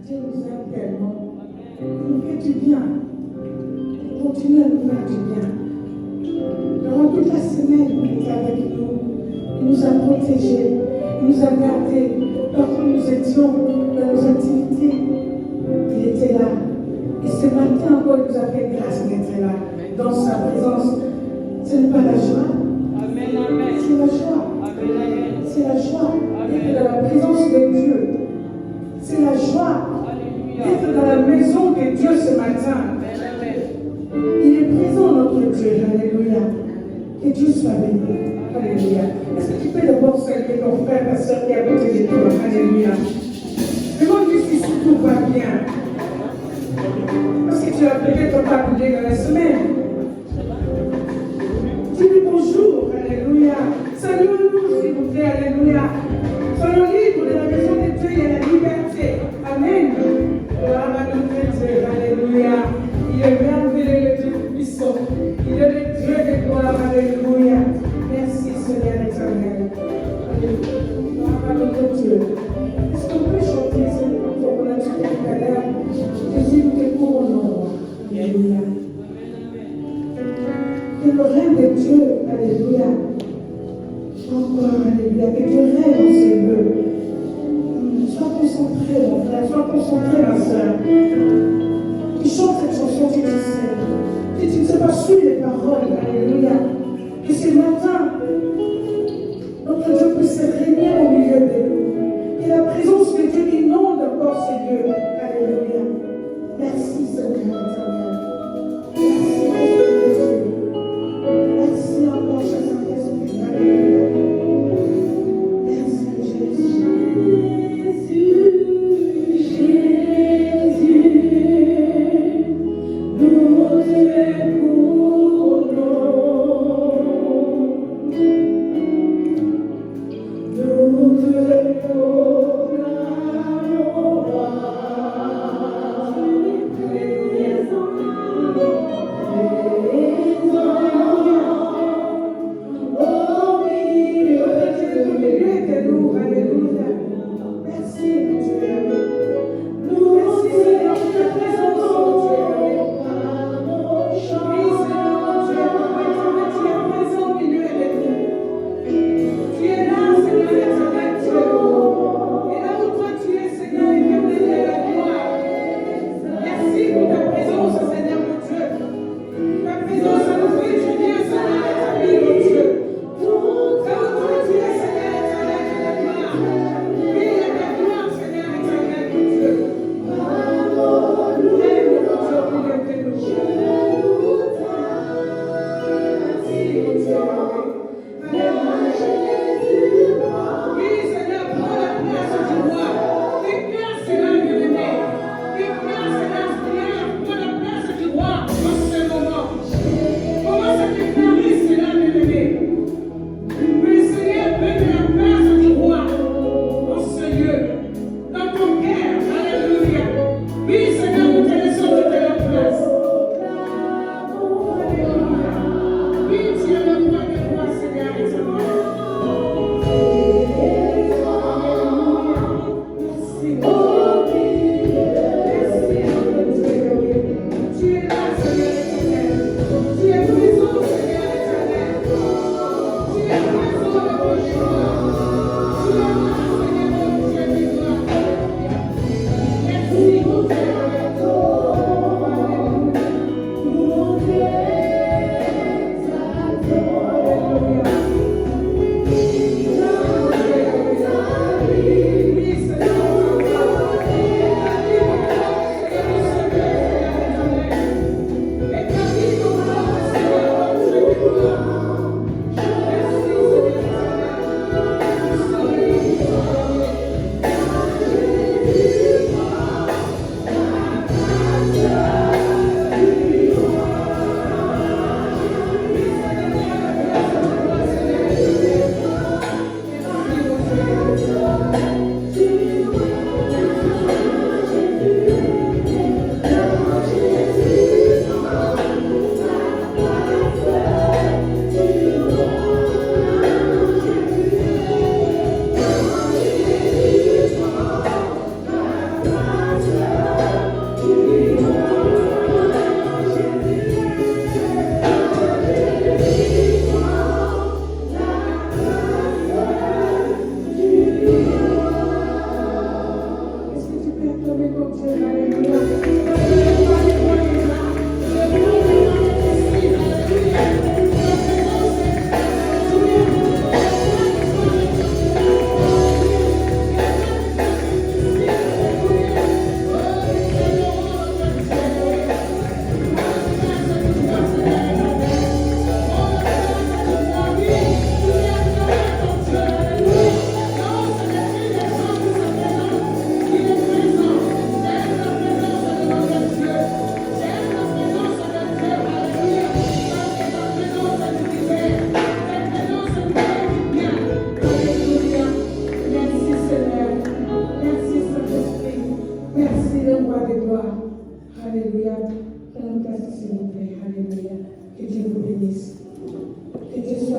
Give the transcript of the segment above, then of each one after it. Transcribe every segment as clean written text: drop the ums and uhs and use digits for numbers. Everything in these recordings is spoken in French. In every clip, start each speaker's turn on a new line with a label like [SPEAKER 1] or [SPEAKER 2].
[SPEAKER 1] Dieu nous aime tellement. Il nous fait du bien. Il continue à nous faire du bien. Durant toute la semaine, il est avec nous. Il nous a protégés. Il nous a gardés. Lorsque nous étions dans nos activités, il était là. Et ce matin encore, il nous a fait grâce d'être là, dans sa présence. Ce n'est pas la joie.
[SPEAKER 2] Amen, amen.
[SPEAKER 1] C'est la joie.
[SPEAKER 2] Amen, amen.
[SPEAKER 1] C'est la joie
[SPEAKER 2] Amen.
[SPEAKER 1] d'être dans la présence de Dieu. C'est la joie
[SPEAKER 2] Alléluia.
[SPEAKER 1] d'être dans la maison de Dieu ce matin.
[SPEAKER 2] Amen, amen.
[SPEAKER 1] Il est présent, notre Dieu. Alléluia. Que Dieu soit béni. Alléluia. Est-ce que tu peux d'abord saluer ton frère, ta soeur qui est à côté de toi? Alléluia. Demande-lui si tout va bien. Parce que tu as peut-être pas bougé dans la semaine. Dis-lui bonjour. Alléluia. Saluons-nous, s'il vous plaît. Alléluia. Soyons libres de la maison de Dieu. Il y a la liberté. Amen. Gloire à notre Dieu. Alléluia. Il est merveilleux, le Dieu puissant. Il est le Dieu de gloire. Alléluia. Merci, Seigneur éternel. Alléluia. Gloire à notre Dieu. Est-ce qu'on peut chanter ce qu'on a chanté tout à l'heure? Jésus, nous te couronnons. Alléluia. Que le règne de Dieu, alléluia. Encore, alléluia. Que Dieu règne dans ces lieux. Sois concentré, mon frère. Sois concentré, ma soeur. Tu chantes cette chanson, tu sais. Si tu ne sais pas suivre les paroles, alléluia. Que ce matin, notre Dieu puisse régner au milieu de nous. Que la présence de Dieu inonde encore ces lieux. Alléluia. Merci, Seigneur éternel. Merci, merci encore, cher Saint-Esprit. Alléluia. Merci, Jésus.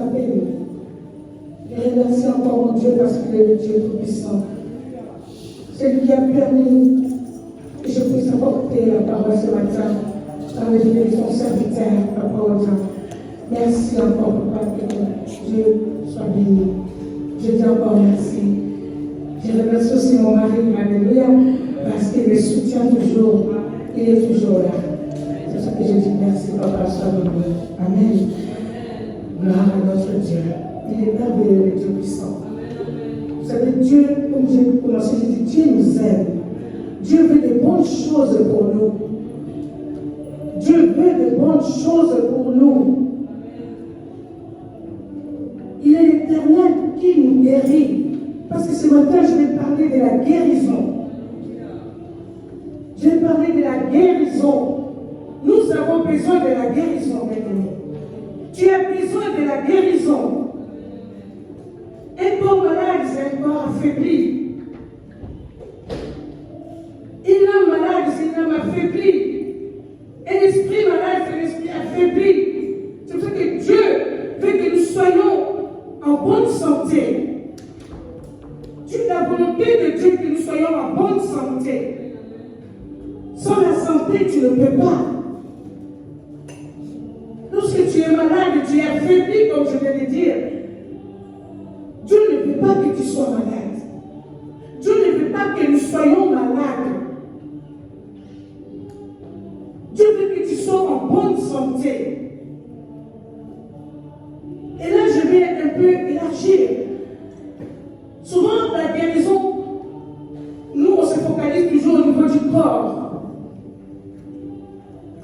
[SPEAKER 1] appelle. Et remercie encore mon Dieu parce qu'il est le Dieu tout-puissant. C'est lui qui a permis que je puisse apporter la parole ce matin dans le milieu de son serviteur, Papa Odin. Merci encore, Papa, que Dieu soit béni. Je dis encore merci. Je remercie aussi mon mari, alléluia, parce qu'il me soutient toujours. Il est toujours là. C'est ce que je dis. Merci, Papa, sois béni. Amen. Gloire à notre Dieu. Il est merveilleux, le Dieu puissant. Vous savez, Dieu, comme j'ai commencé, j'ai dit, Dieu nous aime. Dieu veut de bonnes choses pour nous. Dieu veut de bonnes choses pour nous. Il est l'Éternel qui nous guérit. Parce que ce matin, je vais parler de la guérison. Je vais parler de la guérison. Nous avons besoin de la guérison, bien-aimé. Tu as besoin de la guérison. Un corps malade, c'est un corps affaibli. Une âme malade, c'est une âme affaiblie. Un esprit malade, c'est un esprit affaibli. C'est pour ça que Dieu veut que nous soyons en bonne santé. C'est la volonté de Dieu que nous soyons en bonne santé. Sans la santé, tu ne peux pas. Lorsque tu es malade, tu es affaibli, comme je viens de dire. Dieu ne veut pas que tu sois malade. Dieu ne veut pas que nous soyons malades. Dieu veut que tu sois en bonne santé. Et là, je vais un peu élargir. Souvent, la guérison, nous, on se focalise toujours au niveau du corps.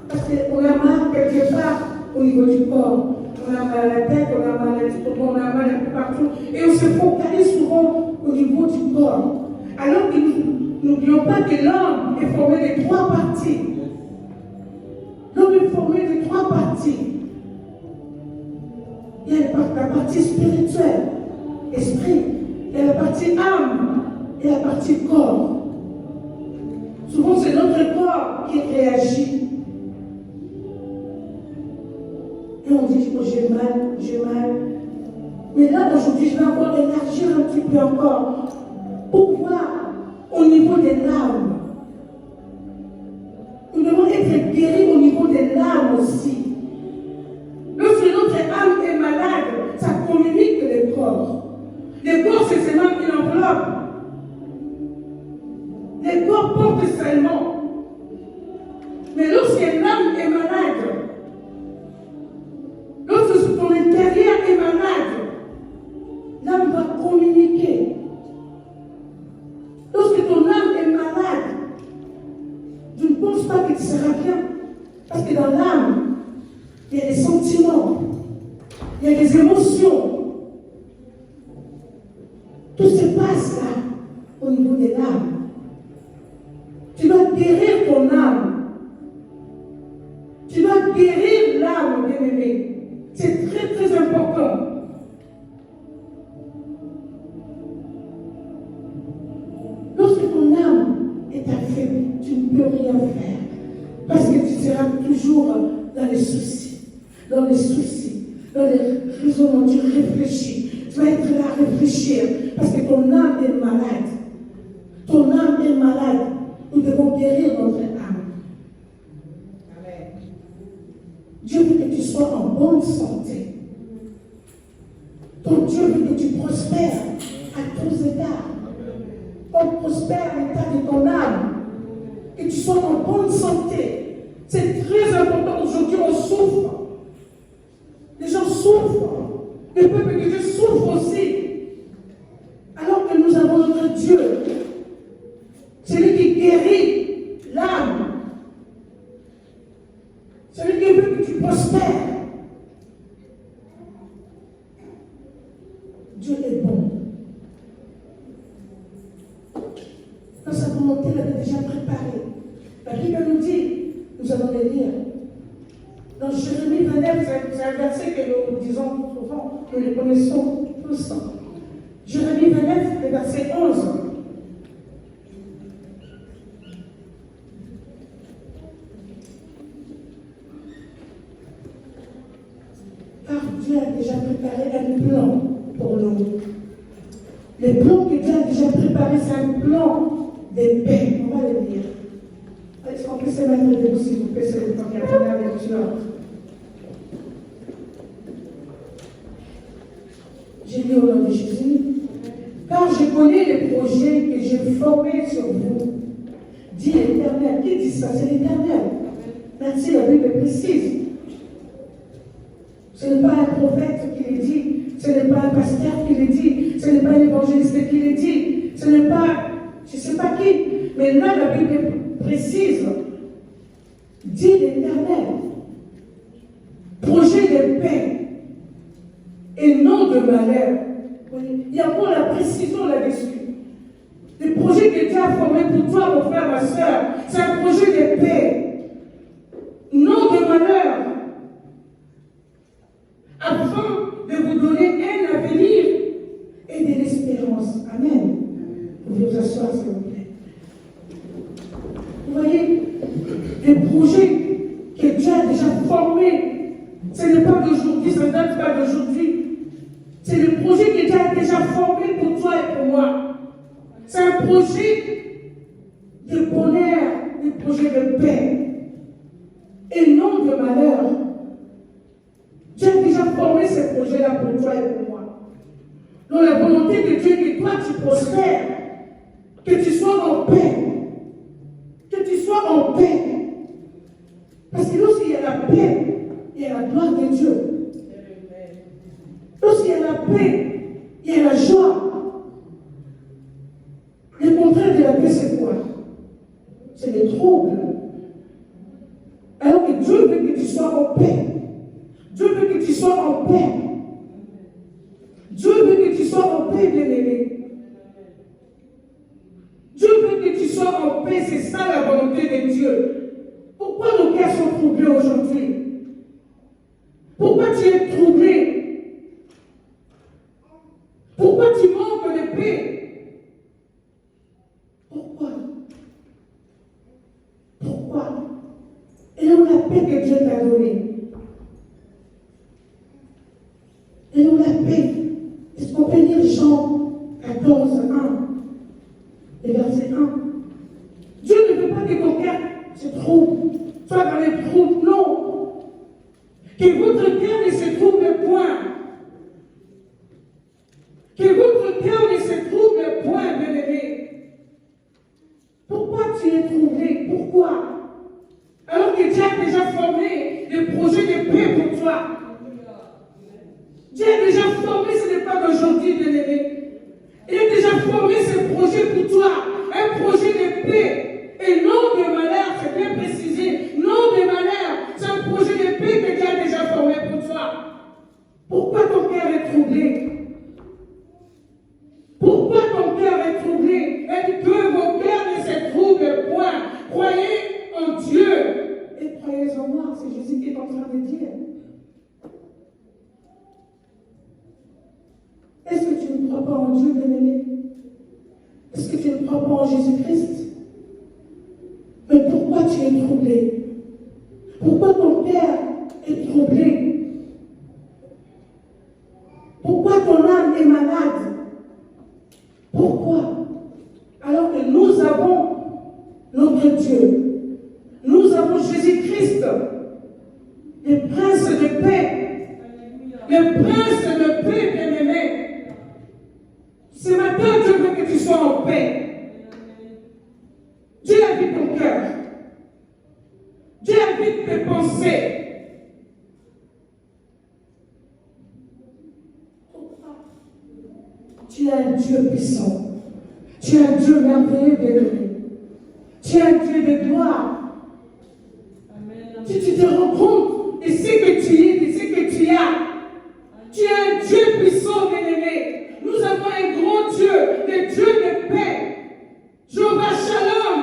[SPEAKER 1] Parce qu'on a mal quelque part au niveau du corps. On a mal à la tête, on a mal à l'estomac, on a mal un peu partout. Et on se focalise souvent au niveau du corps. Alors que nous n'oublions pas que l'homme est formé de 3 parties. L'homme est formé de 3 parties. Il y a la partie spirituelle, esprit. Il y a la partie âme et la partie corps. Souvent, c'est notre corps qui réagit. Et on dit, oh, j'ai mal. Mais là, aujourd'hui, je vais encore élargir un petit peu encore pour voir au niveau des larmes. Nous devons être guéris au niveau des larmes aussi. Lorsque notre âme est malade, ça communique le corps. Le corps, c'est seulement une enveloppe. Le corps porte seulement. Mais lorsque l'âme est malade, lorsque ton intérieur est malade, l'âme va communiquer. Lorsque ton âme est malade, je ne pense pas que tu seras bien. Parce que dans l'âme, il y a des sentiments, il y a des émotions. Tout se passe là, au niveau de l'âme. Tu dois guérir ton âme. Tu dois guérir l'âme, bien-aimé. C'est très, très important. Lorsque ton âme est affaiblie, tu ne peux rien faire. Parce que tu seras toujours dans les soucis. Dans les raisonnements, tu réfléchis. Tu vas être là à réfléchir. Parce que ton âme est malade. Ton âme est malade. Nous devons guérir notre âme. Amen. Dieu veut que tu sois en bonne santé. Ton Dieu veut que tu prospères à tous états. On prospère à l'état de ton âme. Que tu sois en bonne santé. C'est très important. Aujourd'hui, on souffre. Les gens souffrent. Le peuple de Dieu souffre aussi. Alors que nous avons notre Dieu. Celui qui guérit l'âme. Celui qui veut que tu prospères. Dieu est bon. Dans sa volonté, il avait déjà préparé. La Bible nous dit, nous allons le lire. Dans Jérémie 29, c'est un verset que nous disons souvent, nous le connaissons tous. Jérémie 29, le verset 11. Car Dieu a déjà préparé préparé un plan pour nous. Le plan que Dieu a déjà préparé, c'est un plan de paix. On va le lire. Est-ce qu'on peut se mettre debout, s'il vous plaît, c'est le temps de la première lecture. J'ai dit au nom de Jésus, car je connais les projets que j'ai formés sur vous, dit l'Éternel. Qui dit ça? C'est l'Éternel. Ainsi, la Bible est précise. Ce n'est pas un prophète qui le dit, ce n'est pas un pasteur qui le dit, ce n'est pas un évangéliste qui le dit, ce n'est pas, je ne sais pas qui, mais là, la Bible est précise. Dit l'Éternel. Projet de paix et non de malheur. Il y a encore la précision là-dessus. Le projet que Dieu a formé pour toi, mon frère, ma soeur, c'est un projet de paix, non de malheur, afin de vous donner un avenir et de l'espérance. Amen. Vous pouvez vous asseoir, s'il vous plaît. Vous voyez, les projets que Dieu a déjà formés, ce n'est pas d'aujourd'hui, ça ne date pas d'aujourd'hui. C'est le projet que Dieu a déjà formé pour toi et pour moi. C'est un projet de bonheur, un projet de paix, et non de malheur. Dieu a déjà formé ce projet-là pour toi et pour moi. Donc la volonté de Dieu est que toi tu prospères, que tu sois en paix, que tu sois en paix. Parce que lorsqu'il y a la paix, il y a la gloire de Dieu. Lorsqu'il y a la paix, il y a la joie. Le contraire de la paix, c'est quoi? C'est le trouble. Alors que Dieu veut que tu sois en paix. Dieu veut que tu sois en paix. Dieu veut que tu sois en paix, bien-aimé. Dieu veut que tu sois en paix, c'est ça la volonté de Dieu. Pourquoi nos cœurs sont troublés aujourd'hui? Pourquoi tu es troublé? Pourquoi tu manques de paix? Pourquoi? Pourquoi? Et là, la paix que Dieu t'a donnée. Et nous la paix. Est-ce qu'on peut lire Jean 14, 1, et verset 1? Dieu ne veut pas que ton cœur se trouble, soit dans les troubles, non. Que votre cœur ne se trouble point. Que votre cœur ne se trouble point, bien-aimé. Pourquoi tu es troublé? Pourquoi? Alors que Dieu a déjà formé des projets de paix pour toi. Dieu a déjà formé, ce n'est pas d'aujourd'hui, bien-aimé. Il a déjà formé ce projet pour toi. Un projet de paix et non de malheur, c'est bien précisé. Non de malheur, c'est un projet de paix que Dieu a déjà formé pour toi. Pourquoi ton cœur est troublé? Pourquoi ton cœur est troublé? Et que vos cœurs ne se troublent point. Croyez en Dieu et croyez en moi. C'est Jésus qui est en train de dire. Est-ce que tu ne crois pas en Dieu, bien-aimé? Est-ce que tu ne crois pas en Jésus-Christ? Mais pourquoi tu es troublé? Pourquoi ton cœur est troublé? Pourquoi ton âme est malade? Pourquoi? Alors que nous avons notre Dieu. Nous avons Jésus-Christ, le prince de paix. Le prince de paix, bien-aimé. Ce matin, Dieu veut que tu sois en paix. Dieu habite ton cœur. Dieu habite tes pensées. Tu es un Dieu puissant. Tu es un Dieu merveilleux, bien-aimé. Tu es un Dieu de gloire. Amen. Si tu te rends compte de ce que tu es, de ce que tu as, tu es un Dieu puissant, bien-aimé. Nous avons un grand Dieu, le Dieu de paix. Jéhovah Shalom.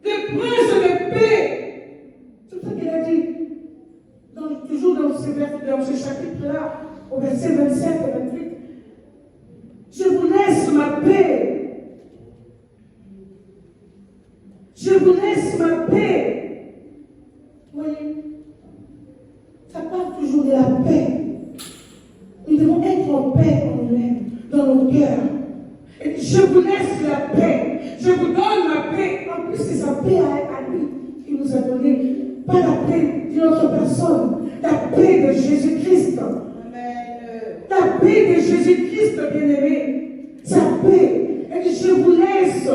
[SPEAKER 1] Le prince de paix. C'est ça qu'il a dit. Toujours dans ce chapitre-là, au verset 27 et 28. Je vous laisse ma paix. Je vous laisse ma paix. Vous voyez, ça parle toujours de la paix. paix de Jésus-Christ, bien-aimé. Sa paix. Elle dit, je vous laisse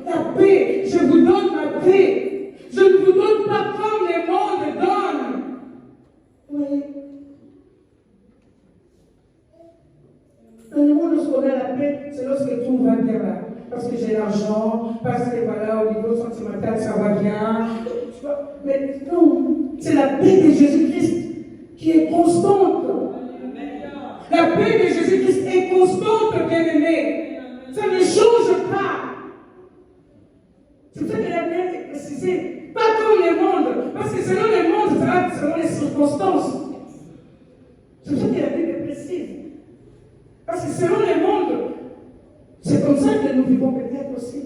[SPEAKER 1] la paix. Je vous donne ma paix. Je ne vous donne pas comme le monde donne. Oui. Dans le monde, lorsqu'on a la paix, c'est lorsque tout va bien là. Parce que j'ai l'argent, parce que voilà, au niveau sentimental, ça va bien. Mais non, c'est la paix de Jésus-Christ qui est constante. La paix de Jésus-Christ est constante, bien-aimé. Ça ne change pas. C'est pour ça qu'elle a bien précisé. Pas comme le monde. Parce que selon le monde, ça va selon les circonstances. C'est pour ça qu'elle a bien précisé. Parce que selon le monde, c'est comme ça que nous vivons peut-être aussi.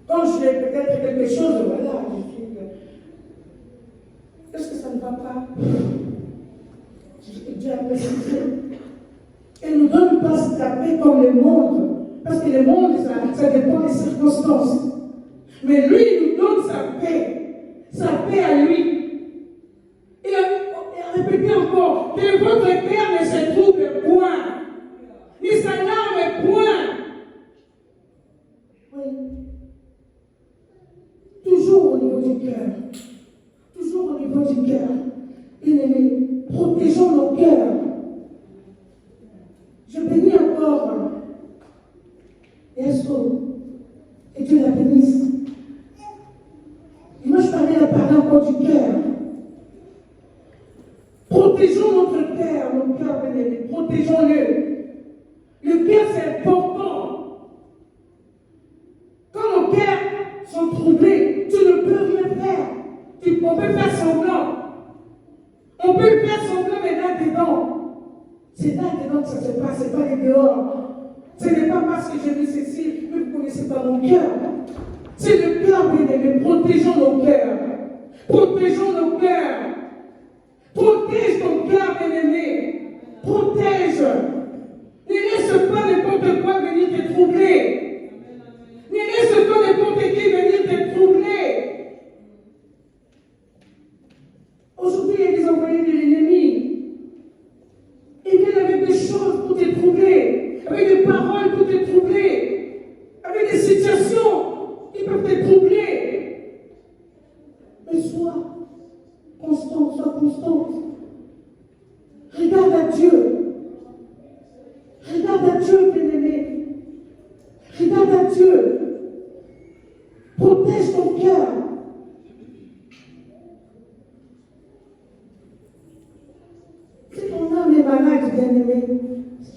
[SPEAKER 1] Quand je fais peut-être quelque chose, voilà, je suis. Est-ce que ça ne va pas? Dieu a précisé. Elle ne nous donne pas la paix comme le monde. Parce que le monde, ça dépend des circonstances. Mais lui, il nous donne sa paix à lui. Et a répété encore que votre cœur ne se trouble point, ni sa larme point. Oui. Toujours au niveau du cœur. Toujours au niveau du cœur. Bien-aimés, protégeons nos cœurs. Je bénis encore Esco. Et Dieu la bénisse. Et moi, je parlais encore du cœur. Protégeons notre cœur, nos cœurs, bien-aimés. Protégeons-le. Le cœur, c'est important. Quand nos cœurs sont troublés, tu ne peux rien faire. On peut faire semblant. On peut faire semblant, mais là-dedans. C'est là-dedans que ça se passe, ce n'est pas les dehors. Ce n'est pas parce que j'ai vu ceci, que vous ne connaissez pas mon cœur. C'est le cœur, bien-aimé. Protégeons nos cœurs. Protégeons nos cœurs. Protège ton cœur, bien-aimé. Protège. Ne laisse pas n'importe quoi venir te troubler. Ne laisse pas n'importe qui venir te troubler. Aujourd'hui, il y a des envoyés de l'ennemi. Ils viennent avec des choses pour te troubler, avec des paroles pour te troubler, avec des situations qui peuvent te troubler. Mais sois constant, sois constante. Regarde à Dieu. Regarde à Dieu, bien-aimé. Regarde à Dieu. Protège ton cœur. Si ton âme est malade, bien-aimé,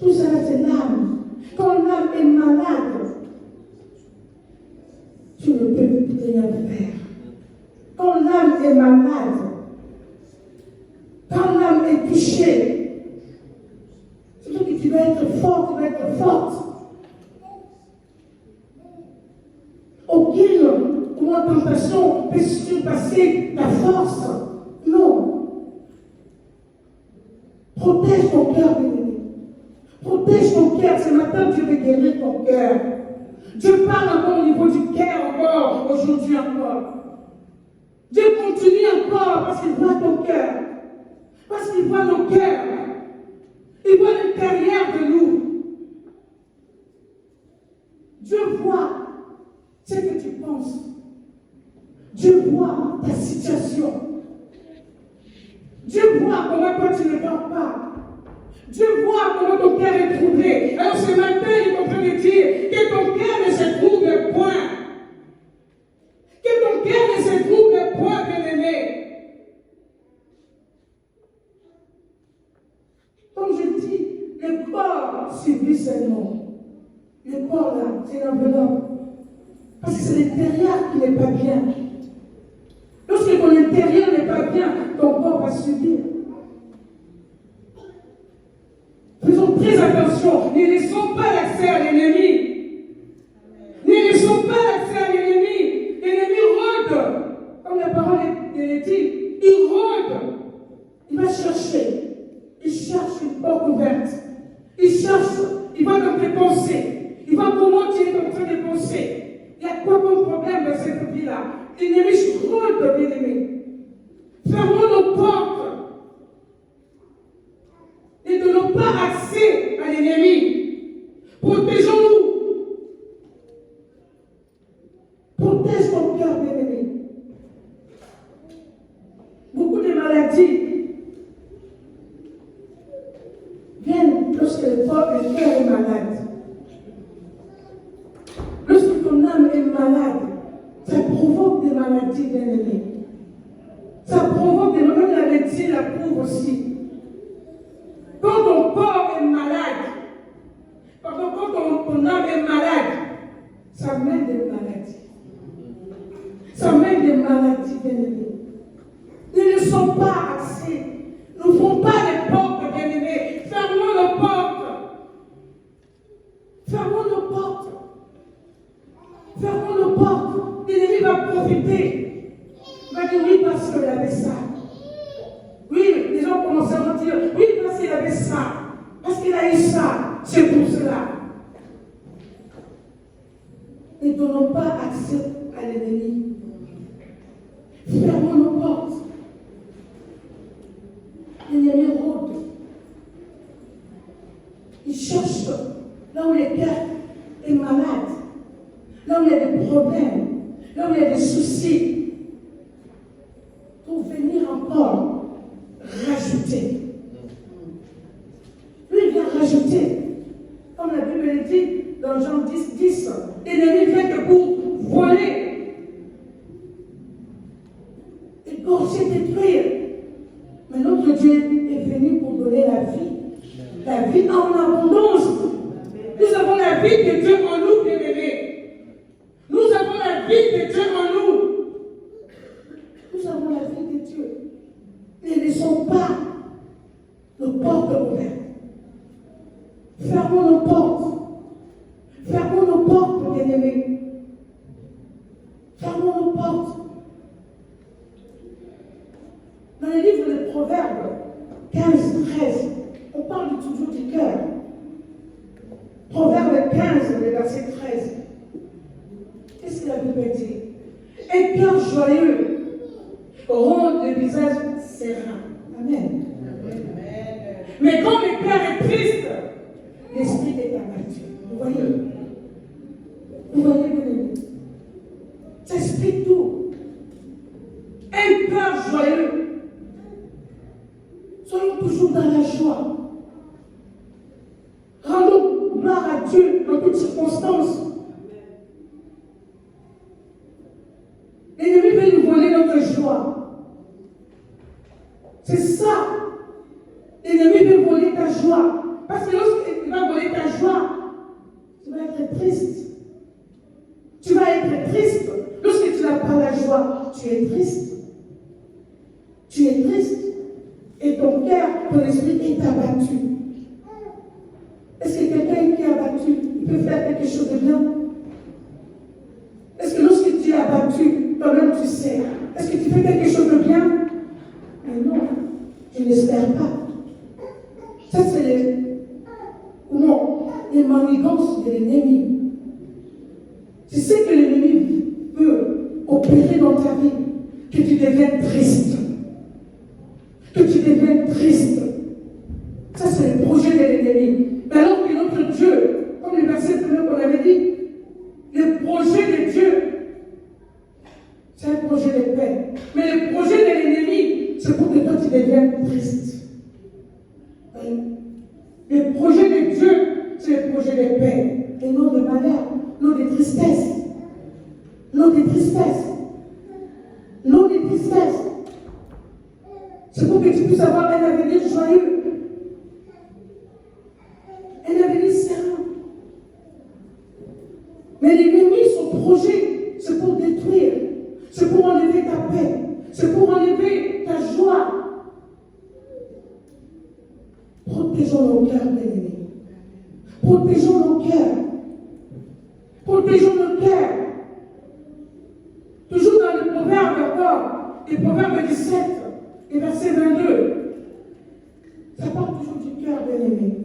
[SPEAKER 1] tout ça c'est l'âme. Quand l'âme est malade, tu ne peux rien faire. Quand l'âme est malade, quand l'âme est touchée, surtout que tu dois être fort, tu dois être forte. Aucune tentation peut surpasser ta force. Non. Protège ton cœur, bien-aimé. Protège ton cœur. Ce matin, Dieu veut guérir ton cœur. Dieu parle encore au niveau du cœur, encore, aujourd'hui encore. Dieu continue encore parce qu'il voit ton cœur. Parce qu'il voit nos cœurs. Il voit l'intérieur de nous. Dieu voit ce que tu penses. Dieu voit ta situation. Dieu voit comment toi tu ne dors pas. Dieu voit comment ton cœur est troublé. Alors ce matin, il est en train de dire que ton cœur ne se trouble point. Que ton cœur ne se trouble point, bien-aimé. Comme je dis, le corps subit seulement. Le corps là, c'est l'enveloppe. Parce que c'est l'intérieur qui n'est pas bien. Lorsque ton intérieur n'est pas bien, ton corps va subir. Faisons très attention. Ne laissons pas l'accès à l'ennemi. Ne laissons pas l'accès à l'ennemi. L'ennemi rôde. Comme la parole est dit, il rôde. Il va chercher. Il cherche une porte ouverte. Il cherche. Il va dans tes pensées. Il va comment tu es en train de penser. Il y a quoi comme problème dans cette vie-là? L'ennemi rôde, bien-aimé. Fermons nos portes. Ne donnons pas accès à l'ennemi. lorsque le cœur est malade. Lorsque ton âme est malade, ça provoque des maladies, bien-aimés. Ça provoque des maladies, la médecine la prouve aussi. Quand ton corps est malade, quand ton âme est malade, ça mène des maladies. Ça mène des maladies, bien-aimés. Ne laissons pas accès. N'ouvrons pas les portes, bien-aimés. Fermons nos portes. Fermons nos portes. Fermons nos portes. L'ennemi va profiter. Il va dire oui, parce qu'il avait ça. Oui, les gens commencent à me dire oui, parce qu'il avait ça. Parce qu'il a eu ça. C'est pour cela. Ne donnons pas accès à l'ennemi. Fermons nos portes. L'ennemi rôde. Il cherche là où le cœur est malade, là où il y a des problèmes, là où il y a des soucis, pour venir encore rajouter. Lui, il vient rajouter. Comme la Bible le dit dans Jean 10, l'ennemi vient que pour voler, égorger, détruire. Mais notre Dieu est venu pour donner la vie en abondance. Nous avons la vie de Dieu en nous, bien-aimés. Nous avons la vie de Dieu en nous. Nous avons la vie de Dieu. Ne laissons pas nos portes ouvertes. Fermons nos portes. Fermons nos portes, bien-aimés. Fermons nos portes. Dans le livre des Proverbes 15, 13, on parle toujours du cœur. Proverbe 15, le verset 13. Qu'est-ce que la Bible dit? Un cœur joyeux rend le visage serein. Amen. Mais quand le cœur est triste, l'esprit est abattu. Vous voyez? Vous voyez, bien-aimé? Ça explique tout. Un cœur joyeux. Soyons toujours dans la joie. Rendons gloire à Dieu dans toutes circonstances. L'ennemi veut nous voler notre joie. C'est ça. L'ennemi veut voler ta joie. Parce que lorsqu'il va voler ta joie, tu vas être triste. Tu vas être triste. Lorsque tu n'as pas la joie, tu es triste. Tu es triste. Et ton cœur, ton esprit est abattu. Est-ce que quelqu'un qui est abattu, il peut faire quelque chose de bien? Est-ce que lorsque tu es abattu, toi-même tu sais, est-ce que tu fais quelque chose de bien? Mais non, je n'espère pas. Ça, c'est les manigances de l'ennemi. Tu sais que l'ennemi peut opérer dans ta vie, que tu deviennes triste. Que tu deviennes triste. Ça, c'est le projet de l'ennemi. Mais alors que notre Dieu, comme le verset premier qu'on avait dit, le projet de Dieu, c'est un projet de paix. Mais le projet de l'ennemi, c'est pour que toi tu deviennes triste. Le projet de Dieu, c'est le projet de paix. Et non de malheur, non de tristesse. Non de tristesse. Non de tristesse. C'est pour que tu puisses avoir un avenir joyeux. Un avenir serein. Mais l'ennemi, son projet, c'est pour détruire. C'est pour enlever ta paix. C'est pour enlever ta joie. Protégeons nos cœurs, bien-aimés. Protégeons nos cœurs. Protégeons nos cœurs. Toujours dans le proverbe encore, le proverbe 17. Et verset 22, ça parle toujours du cœur, bien-aimé.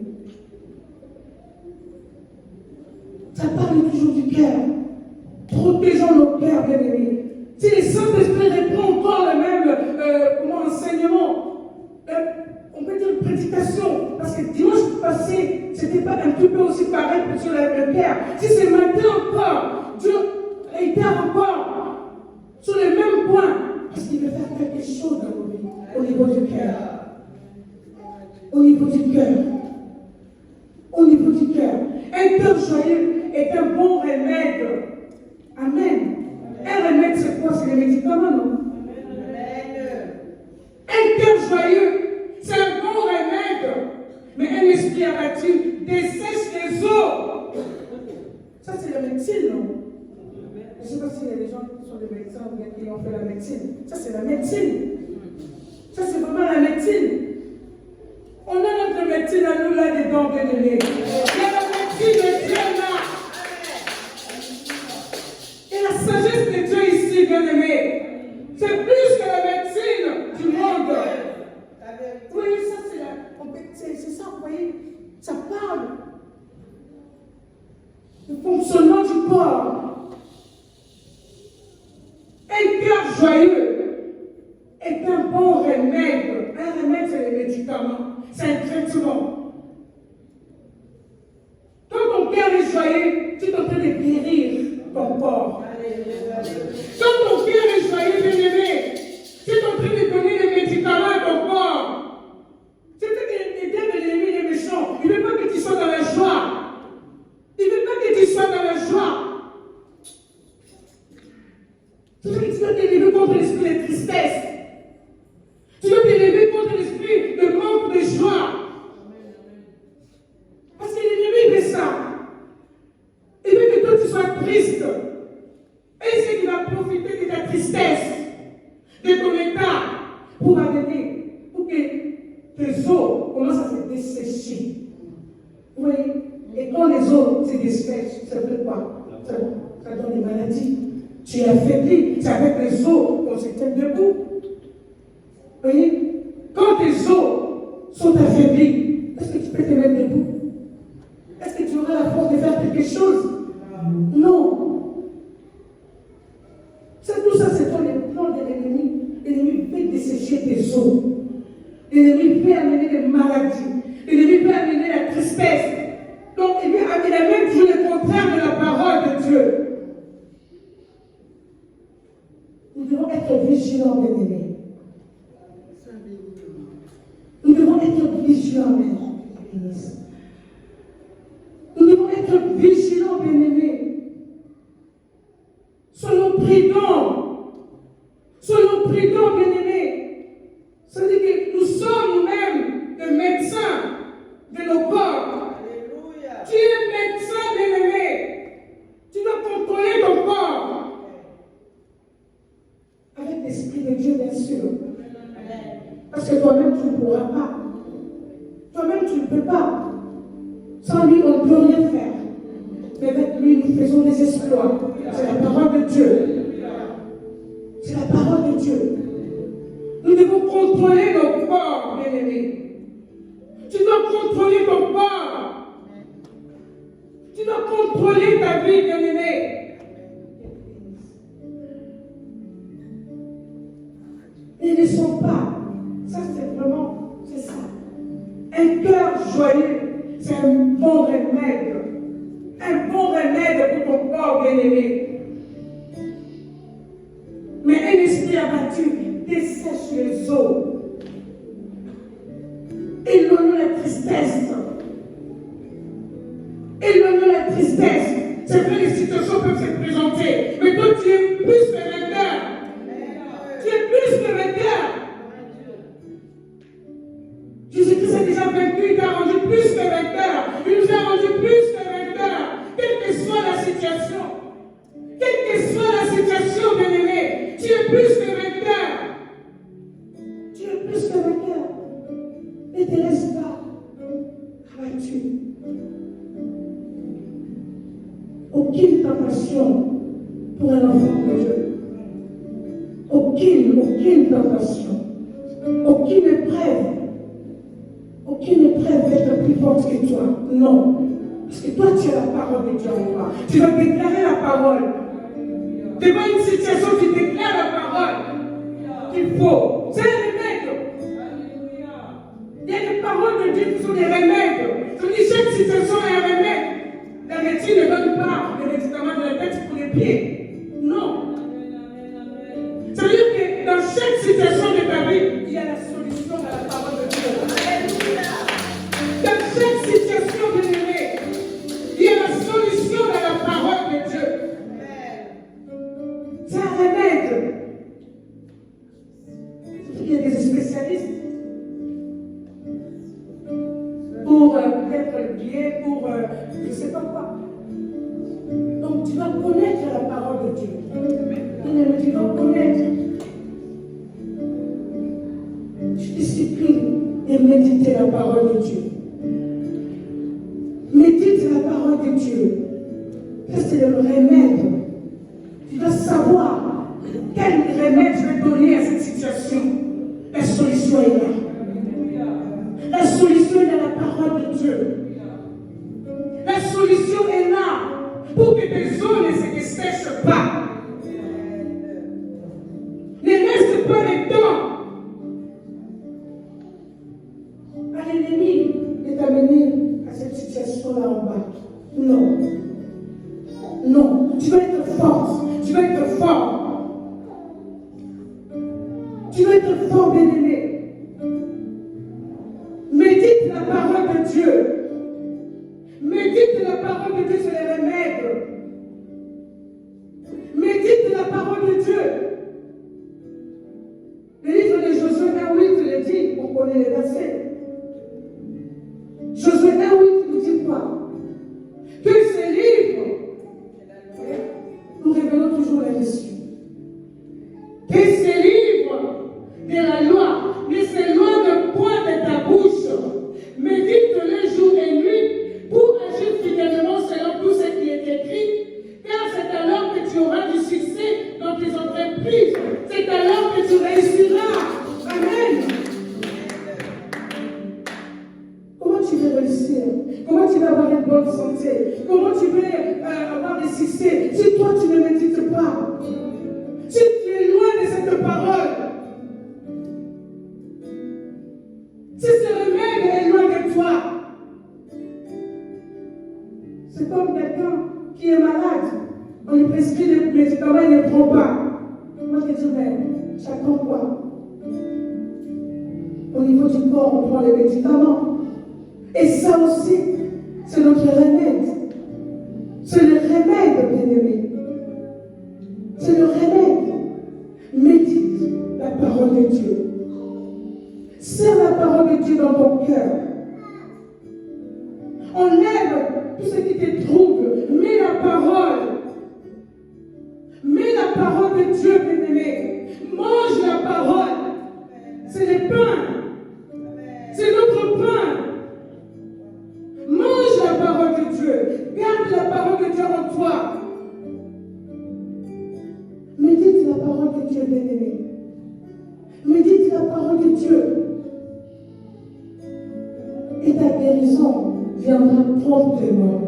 [SPEAKER 1] Ça parle toujours du cœur. Protégeons nos cœurs, bien-aimés. Si le Saint-Esprit répond encore le même enseignement, on peut dire prédication, parce que dimanche passé, ce n'était pas un petit peu aussi pareil sur le cœur. Si c'est maintenant encore, Dieu réitère encore sur le même point, parce qu'il veut faire quelque chose dans nos vies. Au niveau du cœur. Au niveau du cœur. niveau du cœur. Un cœur joyeux est un bon remède. Amen. Un remède, c'est quoi? C'est les médicaments, non? Un cœur joyeux, c'est un bon remède. Mais un esprit abattu dessèche les os. Ça, c'est la médecine, non? Je ne sais pas s'il y a des gens qui sont des médecins ou bien qui ont fait la médecine. Ça, c'est la médecine. Ça, c'est vraiment la médecine. On a notre médecine à nous là-dedans, bien-aimés. Il y a la médecine de Dieu là. Et la sagesse de Dieu ici, bien-aimés. C'est plus que la médecine du monde. Vous voyez, ça, c'est ça, vous voyez. Ça parle du fonctionnement du corps. Un cœur joyeux est un bon remède. Un remède, c'est les médicaments. C'est un traitement. Quand ton cœur est joyeux, tu es en train de guérir ton corps. Quand ton cœur est joyeux, bien-aimé, tu es en train de donner les médicaments à ton corps. C'est peut-être que les diables, l'ennemi, les méchants, il ne veut pas que tu sois dans la joie. Il ne veut pas que tu sois dans la joie. C'est ce que tu dois t'élever contre l'esprit de tristesse. Tu dois t'élever contre l'esprit de manque de joie. Parce que l'ennemi fait ça. Il veut que toi tu sois triste. Et c'est qu'il va profiter de ta tristesse, de ton état, pour amener, pour que tes os commencent à se dessécher. Vous voyez? Et quand les os se dessèchent, ça fait quoi? Ça donne des maladies. Tu es affaibli. C'est avec les os qu'on se tient debout. Vous voyez? Quand tes os sont affaiblis, est-ce que tu peux te mettre debout? Est-ce que tu auras la force de faire quelque chose? Non. Tout ça, c'est dans les plans de l'ennemi. L'ennemi veut dessécher tes os. L'ennemi veut amener des maladies. L'ennemi veut amener la tristesse. Donc, il a même dit le contraire de la parole de Dieu. Nous devons être vigilants, bien-aimés. Nous devons être vigilants, bien-aimés. Nous devons être vigilants, bien-aimés. Soyons prudents. Soyons prudents, bien-aimés. Ça veut dire que nous sommes nous-mêmes des médecins de nos corps. Alléluia. Tu es médecin, bien-aimé. Tu dois contrôler ton corps. Avec l'Esprit de Dieu, bien sûr. Parce que toi-même, tu ne pourras pas. Toi-même, tu ne peux pas. Sans lui, on ne peut rien faire. Mais avec lui, nous faisons des exploits. C'est la parole de Dieu. C'est la parole de Dieu. Nous devons contrôler nos corps, bien-aimés. Tu dois contrôler ton corps. Tu dois contrôler ta vie, bien-aimé. Ne laissons pas. Ça, c'est vraiment, c'est ça. Un cœur joyeux, c'est un bon remède. Un bon remède pour ton corps, bien-aimé. Mais un esprit abattu dessèche les os. Éloigne la tristesse. Éloigne la tristesse. C'est vrai, les situations peuvent se présenter. Mais toi, tu es plus que vainqueur. Tu es plus que vainqueur. Jésus-Christ a déjà vaincu, il t'a rendu plus que vainqueur. Il nous a rendu plus que vainqueur. Quelle que soit la situation. Quelle que soit la situation, bien-aimé, tu es plus que vainqueur. Tu es plus que vainqueur. Ne te laisse pas abattu. Aucune tentation pour un enfant de Dieu. Aucune tentation. Aucune épreuve. Aucune épreuve va être plus forte que toi. Non. Parce que toi, tu as la parole de Dieu en toi. Tu vas déclarer la parole. Devant une situation, tu déclares la parole qu'il faut. C'est un remède. Il y a des paroles de Dieu qui sont des remèdes. Je dis chaque situation est un remède. La médecine ne donne pas les médicaments de la tête pour les pieds. Non. Ça veut dire que dans chaque situation de ta vie, il y a la solution à la parole de Dieu. Dans chaque situation, bien-aimé, prier pour je ne sais pas quoi. Donc tu dois connaître la parole de Dieu. Tu dois connaître. Tu disciplines et méditer la parole de Dieu. Médite la parole de Dieu. C'est le remède. Tu dois savoir quel remède je vais donner à cette situation. La solution est là. La solution est dans la parole de Dieu. La solution est là pour que tes eaux ne se sèchent pas. Ne laisse pas le temps à l'ennemi de t'amener à cette situation-là en bas. Non. Non. Tu dois être fort. Tu dois être fort. Tu dois être fort, bien-aimé. Médite la parole de Dieu. Médite la parole de Dieu sur les remèdes. Médite la parole de Dieu. Le livre de Josué 1:8 le dit, on connaît les versets. Josué 1:8 nous dit quoi? Que ce livre, nous révélons toujours là-dessus. Que ce livre de la loi ne s'éloigne point de ta bouche. Médite-le jour et nuit pour agir fidèlement selon tout ce qui est écrit. Car c'est alors que tu auras du succès dans tes entreprises. C'est alors que tu réussiras. Amen. Comment tu veux réussir? Comment tu vas avoir une bonne santé? Comment tu veux avoir des succès si toi tu ne médites pas? Si tu es loin de cette parole, si ce remède est loin de toi, c'est comme quelqu'un qui est malade. On lui prescrit des médicaments, il ne prend pas. Moi je dis, mais j'attends quoi? Au niveau du corps, on prend les médicaments. Et ça aussi, c'est notre remède. C'est le remède, bien-aimé. C'est le remède. Médite la parole de Dieu. Serre la parole de Dieu dans ton cœur. Enlève tout ce qui te trouble. Mets la parole. Mets la parole de Dieu, bien-aimé. Mange la parole. C'est le pain. C'est notre pain. Mange la parole de Dieu. Garde la parole de Dieu en toi. Médite la parole de Dieu, bien-aimé. Médite la parole de Dieu. Et ta guérison viendra promptement.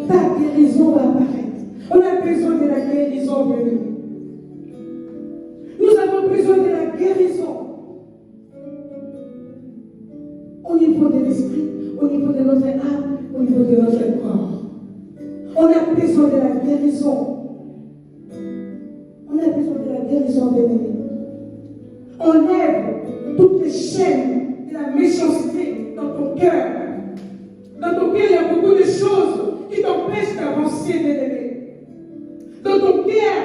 [SPEAKER 1] Ta guérison va apparaître. On a besoin de la guérison, bien-aimé. Nous avons besoin de la guérison. Au niveau de l'esprit, au niveau de notre âme, au niveau de notre corps. On a besoin de la guérison. On a besoin de la guérison, bien-aimé. Enlève toutes les chaînes de la méchanceté dans ton cœur. Dans ton cœur, il y a beaucoup de choses qui t'empêchent d'avancer, bien-aimé. Dans ton cœur,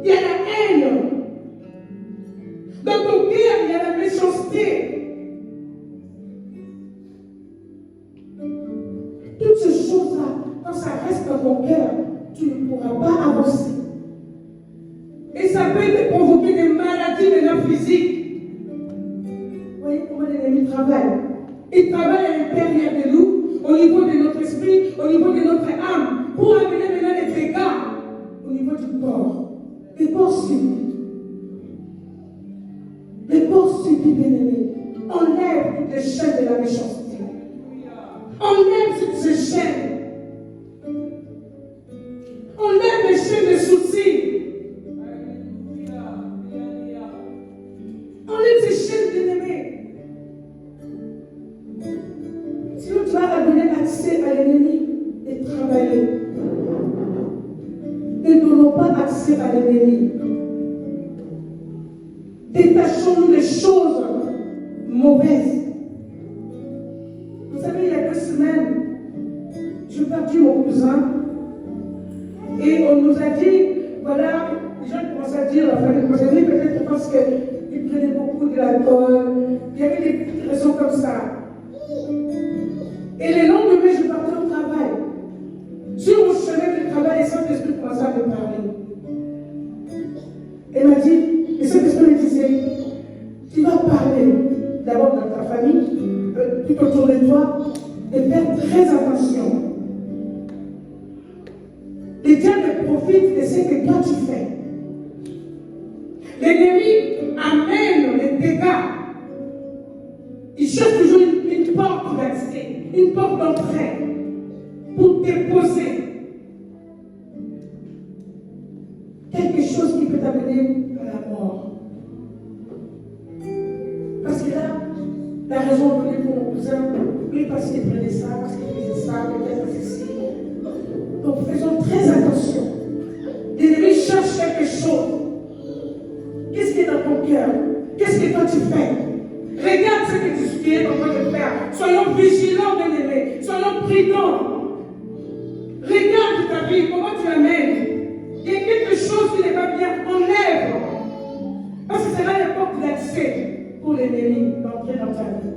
[SPEAKER 1] il y a la haine. Dans ton cœur, il y a la méchanceté. Toutes ces choses-là, quand ça reste dans ton cœur, tu ne pourras pas avancer. Et ça peut te provoquer des maladies maintenant physiques. Vous voyez comment l'ennemi travaille? Il travaille à l'intérieur de nous, au niveau de notre esprit, au niveau de notre âme, pour amener maintenant les dégâts au niveau du corps. Les corps subis. Les corps subis, bien-aimés. Enlève toutes les chaînes de la méchanceté. Enlève toutes ces chaînes. Enlève les chaînes de soucis. Enlève ces chaînes, bien-aimés. Sinon, tu vas donner accès à l'ennemi et travailler. Ne donnons pas accès à l'ennemi. Détachons-nous des choses mauvaises. Vous savez, il y a 2 semaines, j'ai perdu mon cousin et on nous a dit, voilà, les gens commencent à dire, enfin, les commencent à dire peut-être parce qu'il prenait beaucoup de l'alcool, il y avait des petites raisons comme ça. de toi de faire très attention. Le diable profite de ce que toi tu fais. L'ennemi amène les dégâts. Il cherche toujours une porte d'accès, une porte d'entrée pour déposer quelque chose qui peut t'amener à la mort. Parce que là, la raison donnée pour mon cousin, oui, parce qu'il prenait ça, parce qu'il faisait ça, peut-être ceci. Donc faisons très attention. L'ennemi cherche quelque chose. Qu'est-ce qui est dans ton cœur? Qu'est-ce que toi tu fais? Regarde ce que tu es en train de faire. Soyons vigilants, bien-aimés. Soyons prudents. Regarde ta vie, comment tu amènes. Il y a quelque chose qui n'est pas bien, enlève. Parce que c'est là la porte d'accès pour l'ennemi d'entrer dans ta vie.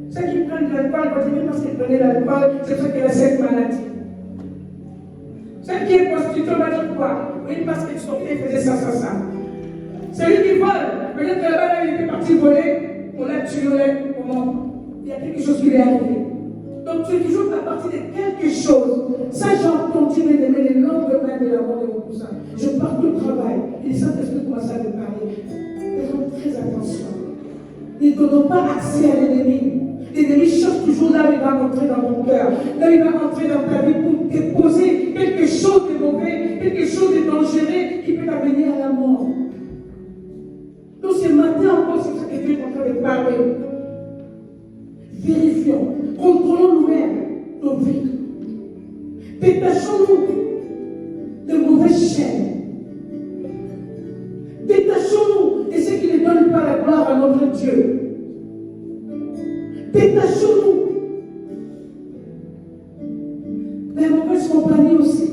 [SPEAKER 1] Ceux qui prennent de l'alcool, vont dire parce qu'ils prenaient de l'alcool, c'est ça qu'il a cette maladie. Ceux qui est prostitué, va dire quoi? Oui, parce qu'il sortait, il faisait ça. Celui qui vole, peut-être que là-bas, il était parti voler, on l'a tué, comment? Il y a quelque chose qui lui est arrivé. Donc tu es toujours à partir de quelque chose. Ça, j'ai entendu mes aimés le lendemain de la mort de mon cousin. Je pars au travail. Et ça, parce que commence à me parler. Faisons très attention. Ne donnons pas accès à l'ennemi. L'ennemi cherche toujours là où il va entrer dans ton cœur. Là où il va entrer dans ta vie pour déposer quelque chose de mauvais, quelque chose de dangereux qui peut t'amener à la mort. Donc ce matin encore, c'est ce que Dieu est en train de parler. Vérifions, contrôlons nous-mêmes nos vies. Détachons-nous de mauvaises chaînes. Détachons-nous de ce qui ne donne pas la gloire à notre Dieu. Détachons-nous des mauvaises compagnies aussi.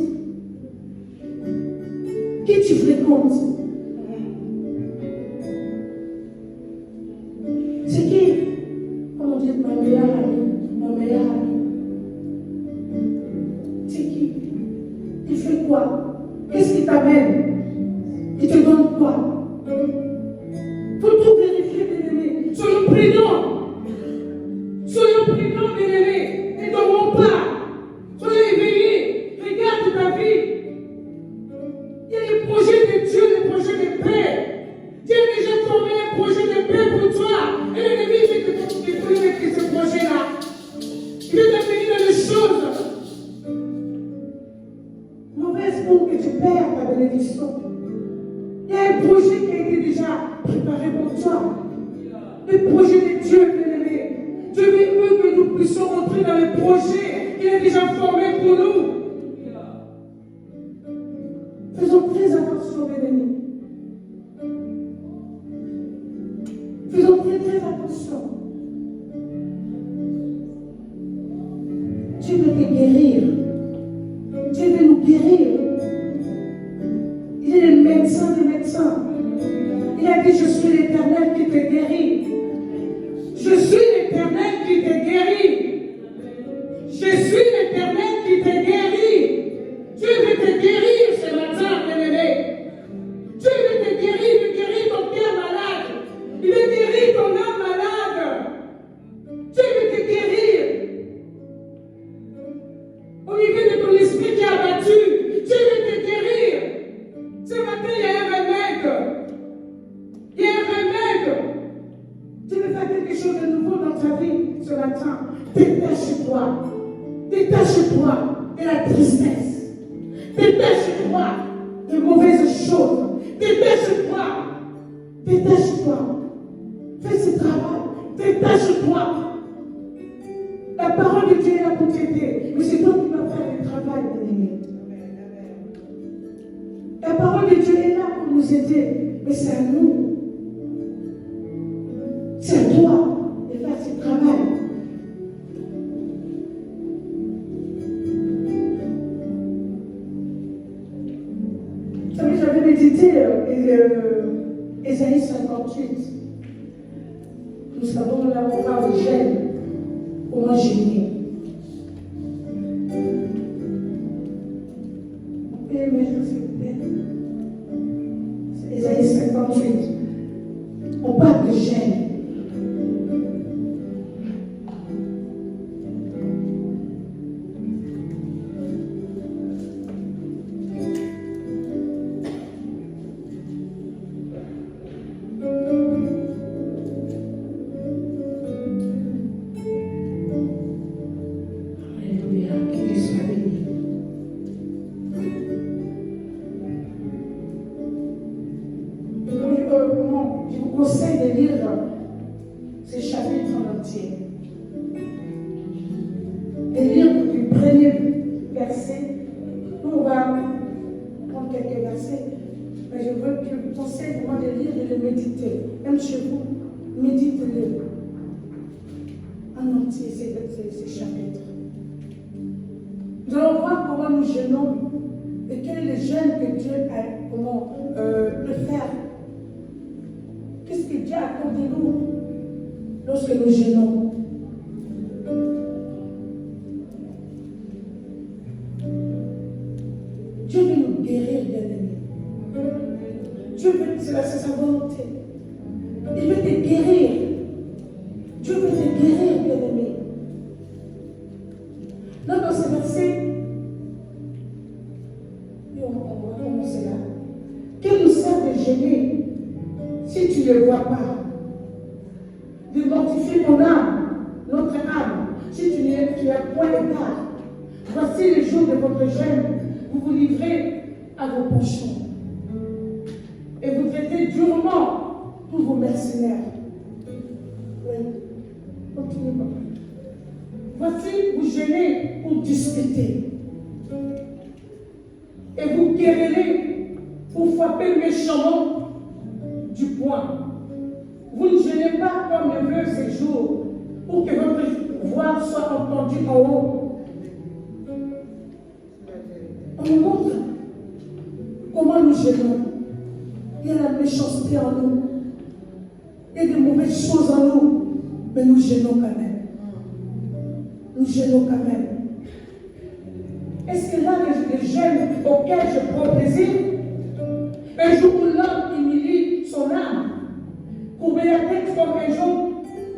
[SPEAKER 1] Qui tu fréquentes? C'est qui? Comment dire, mon meilleur ami. C'est qui? Il fait quoi? Qu'est-ce qui t'amène? Il te donne quoi? Faut tout vérifier, bien-aimés. Soyons prudents. Soyons prudents, bien-aimés. Ne dormons pas. Soyons éveillés. Regarde ta vie. Il y a les projets de Dieu, les projets de paix. Dieu a déjà formé un projet de paix pour toi. Et l'ennemi veut te détruire avec ce projet-là. Il veut t'amener dans les choses mauvaises pour que tu perds ta bénédiction. Il y a un projet qui a été déjà préparé pour toi. Le projet de Dieu, bien-aimé. Dieu veut que nous puissions entrer dans le projet qu'il a déjà formé pour nous. Faisons très attention, bien-aimés. Faisons très attention. Dieu veut te guérir. Dieu veut nous guérir. Il est le médecin des médecins. Il a dit, je suis l'Éternel qui te guérit. Je suis l'Éternel qui te guérit. Je suis l'Éternel qui te guérit. Dieu veut te guérir ce matin, bien-aimé. Dieu veut te guérir, il veut guérir ton cœur malade. Il veut guérir ton âme malade. Dieu veut te guérir. Au niveau de ton esprit qui est abattu, Dieu veut te guérir. Ce matin, il y a un remède. Il y a un remède. Dieu veut faire quelque chose de nouveau dans ta vie ce matin. Détache-toi. Détache-toi de la tristesse. Détache-toi de mauvaises choses. Détache-toi. Détache-toi. Fais ce travail. Détache-toi. La parole de Dieu est là pour t'aider. Mais c'est toi qui vas faire le travail, bien-aimé. La parole de Dieu est là pour nous aider. Mais c'est à nous. C'est à toi de faire ce travail. Vous savez, j'avais médité Ésaïe 58. Nous savons là, on parle de gêne. Comment gêner. C'est Ésaïe 58. On parle de gêne. le méditer. Même chez vous, méditez-le. En entier, ces chapitres. Nous allons voir comment nous gênons et quel est le gêne que Dieu peut faire. Qu'est-ce que Dieu accorde de nous lorsque nous gênons? Dieu veut nous guérir, bien-aimés. Dieu veut, c'est sa volonté. Il veut te guérir. Dieu veut te guérir, bien-aimé. Là, dans ce verset, et on va commencer là. Quel nous sert de gêner si tu ne le vois pas? De mortifier ton âme, notre âme, si tu n'as point égard. Voici les jours de votre gêne. Vous vous livrez à vos penchants. Et vous traitez durement tous vos mercenaires. Oui. Continuez, papa. Voici, vous gênez pour discuter. Et vous querellez pour frapper méchamment du poing. Vous ne gênez pas comme le veut ces jours pour que votre voix soit entendue en haut. On nous montre comment nous gênons. Il y a la méchanceté en nous. Il y a des mauvaises choses en nous. Mais nous gênons quand même. Nous gênons quand même. Est-ce que là, les gênes auxquels je prends plaisir, un jour où l'homme humilie son âme, courber la tête comme un jour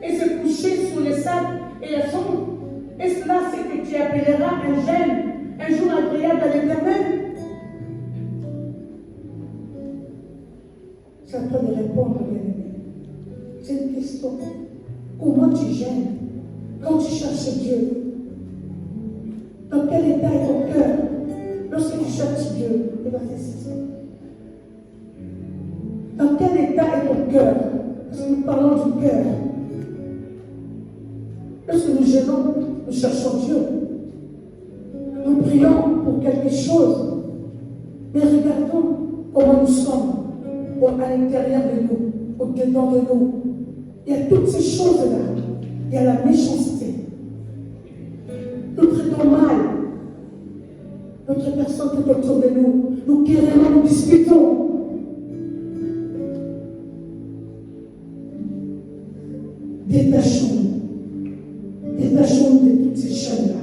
[SPEAKER 1] et se coucher sur les sacs et la sombre, est-ce là ce que tu appelleras un gêne, un jour agréable à l'Éternel? C'est à toi de répondre, bien-aimé. C'est une question. Comment tu gênes quand tu cherches Dieu? Dans quel état est ton cœur lorsque tu cherches Dieu? Le verset 6. Dans quel état est ton cœur? Parce que nous parlons du cœur. Lorsque nous gênons, nous cherchons Dieu. Nous prions pour quelque chose. Mais regardons comment nous sommes à l'intérieur de nous, au-dedans de nous. Il y a toutes ces choses-là. Il y a la méchanceté. Nous traitons mal notre personne tout autour de nous. Nous querellons, nous disputons. Détachons-nous. Détachons-nous de toutes ces chaînes-là.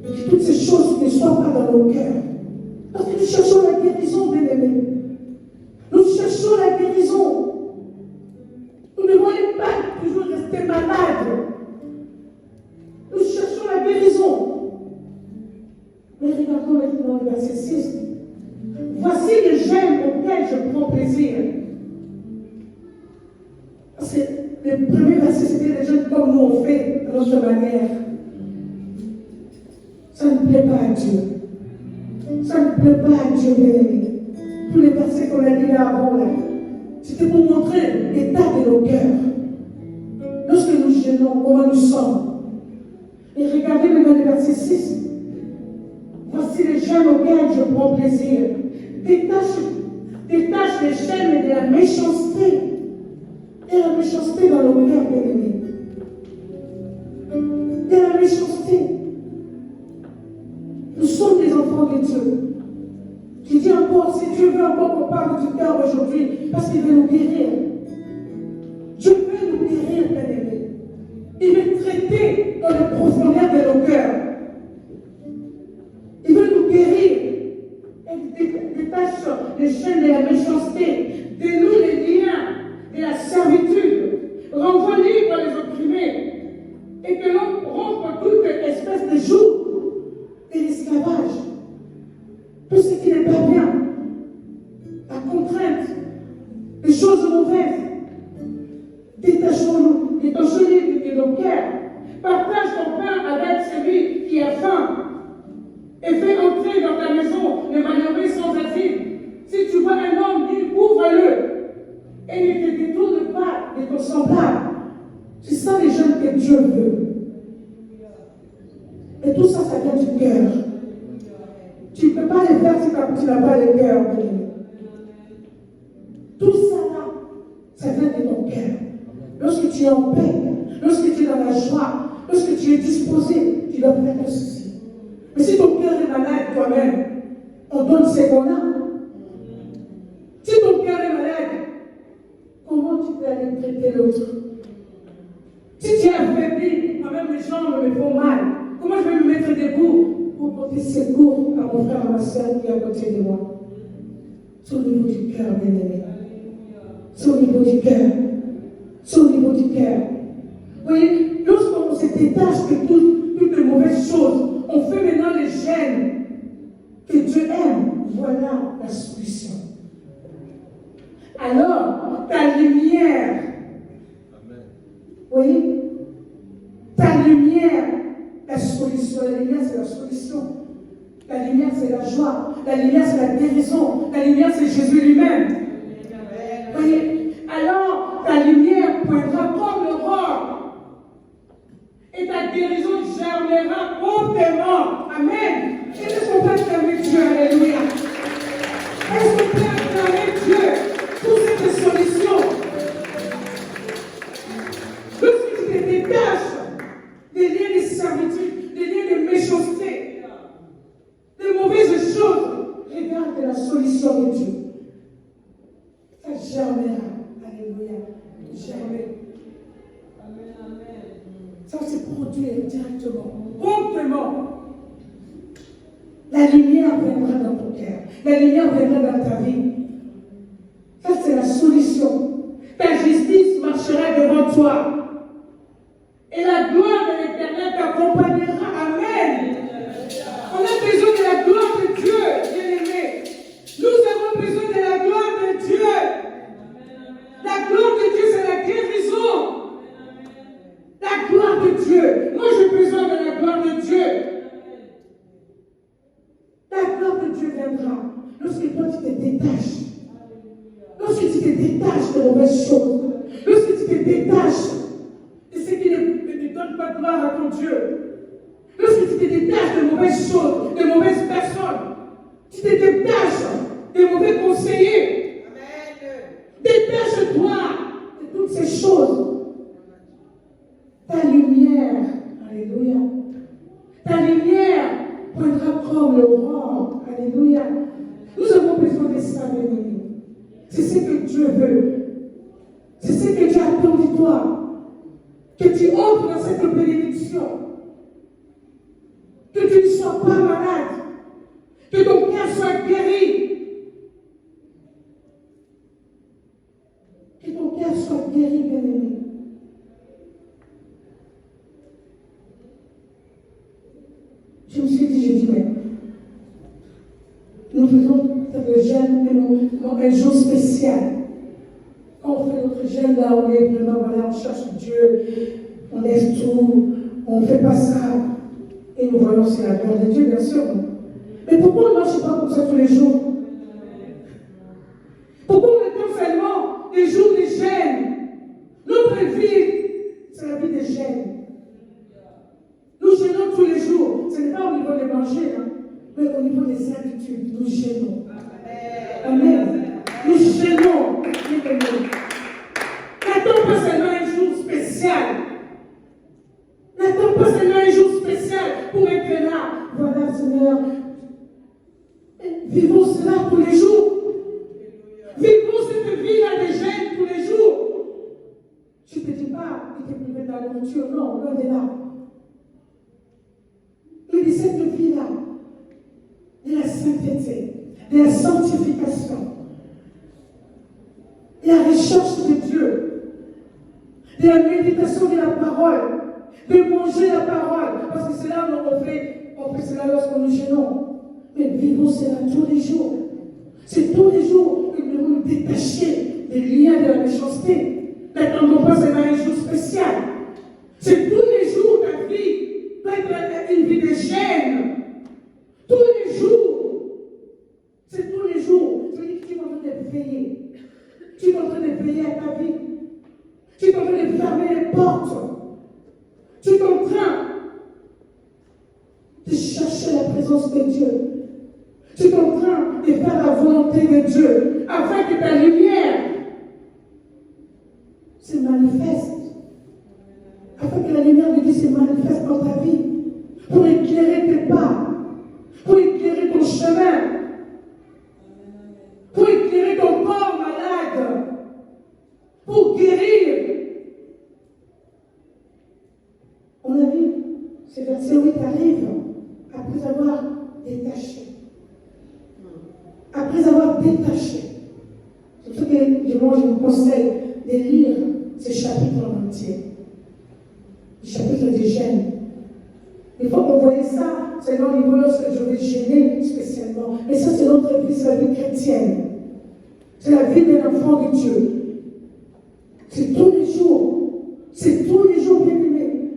[SPEAKER 1] Que toutes ces choses ne soient pas dans nos cœurs. Parce que nous cherchons la guérison, bien-aimés. Nous cherchons la guérison. Nous ne voulons pas toujours rester malades. Nous cherchons la guérison. Mais regardons maintenant le verset 6. Voici le gêne auquel je prends plaisir. Parce que le premier verset, c'était les jeunes comme nous on fait de notre manière. Ça ne plaît pas à Dieu. Ça ne plaît pas à Dieu, bien-aimé. Tous les versets qu'on a dit là avant, là, c'était pour montrer l'état de nos cœurs. Lorsque nous gênons, comment nous sommes. Et regardez maintenant le verset 6. Voici les chaînes auxquelles je prends plaisir. Détache les chaînes de la méchanceté. Et la méchanceté dans nos cœurs, bien-aimés. Il y a la méchanceté. Nous sommes des enfants de Dieu. Je dis encore, si Dieu veut encore qu'on parle du cœur aujourd'hui, parce qu'il veut nous guérir. Dieu veut nous guérir, bien-aimés. Il veut traiter dans les profondeurs de nos cœurs. Il veut nous guérir. Il détache les chaînes de la méchanceté, dénoue les liens de la servitude, renvoie libre les opprimés, et que l'on rompe toute espèce de joug et l'esclavage. Tout ce qui n'est pas bien, la contrainte, les choses mauvaises. Détachons-nous de nos cœurs. Partage ton pain avec celui qui a faim. Et fais entrer dans ta maison le malheureux sans asile. Si tu vois un homme nu, ouvre-le. Et ne te détourne pas de ton semblable. C'est ça les jeunes que Dieu veut. Et tout ça, ça vient du cœur. Tu ne peux pas les faire si tu n'as pas le cœur. Tout ça là, ça vient de ton cœur. Lorsque tu es en paix, lorsque tu es dans la joie, lorsque tu es disposé, tu dois faire ceci. Mais si ton cœur est malade toi-même, on donne ce qu'on a. Si ton cœur est malade, comment tu peux aller traiter l'autre? Si tu es affaibli, moi-même mes jambes me font mal, comment je vais me mettre debout pour porter secours à mon frère, à ma soeur qui est à côté de moi? C'est au niveau du cœur, bien-aimé. C'est au niveau du cœur. C'est au niveau du cœur. Vous voyez, lorsqu'on se détache de toutes les mauvaises choses, on fait maintenant les gènes que Dieu aime. Voilà la solution. Alors, ta lumière, vous voyez, ta lumière, la solution, la lumière c'est la solution. La lumière c'est la joie, la lumière c'est la guérison, la lumière c'est Jésus lui-même. Vous voyez, alors ta lumière pointera comme l'aurore et ta guérison germera promptement. Amen. Est-ce qu'on peut acclamer Dieu? Alléluia. Est-ce qu'on peut acclamer Dieu pour cette solution? Lorsque tu te détaches des liens de servitude, des liens de méchanceté, de mauvaises choses, regarde la solution de Dieu. Ça germera. Alléluia. Germer.
[SPEAKER 2] Amen, amen.
[SPEAKER 1] Ça se produit directement, promptement. La lumière viendra dans ton cœur. La lumière viendra dans ta vie. Ça, c'est la solution. Ta justice marchera devant toi. Et la gloire de l'Éternel t'accompagnera. Amen. On a besoin de la gloire de Dieu, bien-aimés. Nous avons besoin de la gloire de Dieu. La gloire de Dieu, c'est la guérison. La gloire de Dieu. Moi, j'ai besoin de la gloire de Dieu. La gloire de Dieu viendra lorsque toi tu te détaches. Lorsque tu te détaches de mauvaises choses. Lorsque tu te détaches de ce qui ne donne pas gloire à ton Dieu. Lorsque tu te détaches de mauvaises choses, de mauvaises personnes. Tu te détaches des mauvais conseillers. Détache-toi de toutes ces choses. Ta lumière, alléluia, ta lumière poindra comme l'aurore, alléluia. Nous avons besoin de ça, bien-aimés. C'est ce que Dieu veut. C'est ce que Dieu attend de toi. Que tu entres dans cette bénédiction. Que tu ne sois pas malade. Que ton cœur soit guéri. Que ton cœur soit guéri, bien-aimé. Je me suis dit, mais nous faisons le jeûne un jour spécial. Quand on fait notre jeûne, là, on est vraiment, voilà, on cherche Dieu, on laisse tout, on ne fait pas ça. Et nous voyons, c'est la gloire de Dieu, bien sûr. Mais pourquoi on ne marche pas comme ça tous les jours? Pourquoi on attend seulement des jours de jeûne? Notre vie, c'est la vie de jeûne. Nous jeûnons tous les jours. Ce n'est pas au niveau des manger, hein, mais au niveau des habitudes. Nous jeûnons. Amen. Nous jeûnons. N'attends pas seulement un jour spécial. N'attends pas seulement un jour spécial pour être là. Voilà, Seigneur. Vivons cela tous les jours. Vivons cette vie-là de jeûne tous les jours. Je ne te dis pas que tu es privé de la nourriture. Non, loin de là. Il dit cette vie-là, de la sainteté, de la sanctification, de la recherche de Dieu, de la méditation de la parole, de manger la parole, parce que c'est là qu'on fait cela lorsque nous jeûnons. Mais vivons cela tous les jours. C'est tous les jours que nous devons nous détacher des liens de la méchanceté. N'attendons pas seulement un jour spécial. C'est tous les jours ta vie. Être une vie de gêne. Tous les jours. C'est tous les jours. Tu dis que tu es en train de veiller. Tu es en train de veiller à ta vie. Tu es en train de fermer les portes. Tu es en train de chercher la présence de Dieu. Tu es en train de faire la volonté de Dieu afin que ta lumière là où il t'arrive après avoir détaché. Après avoir détaché. C'est pour ça que moi, je vous conseille de lire ces chapitres en entier. Les chapitres des gènes. Il faut qu'on voie ça, c'est dans le niveau lorsque je vais gêner spécialement. Et ça, c'est notre vie, c'est la vie chrétienne. C'est la vie d'un enfant de Dieu. C'est tous les jours. C'est tous les jours, bien aimés.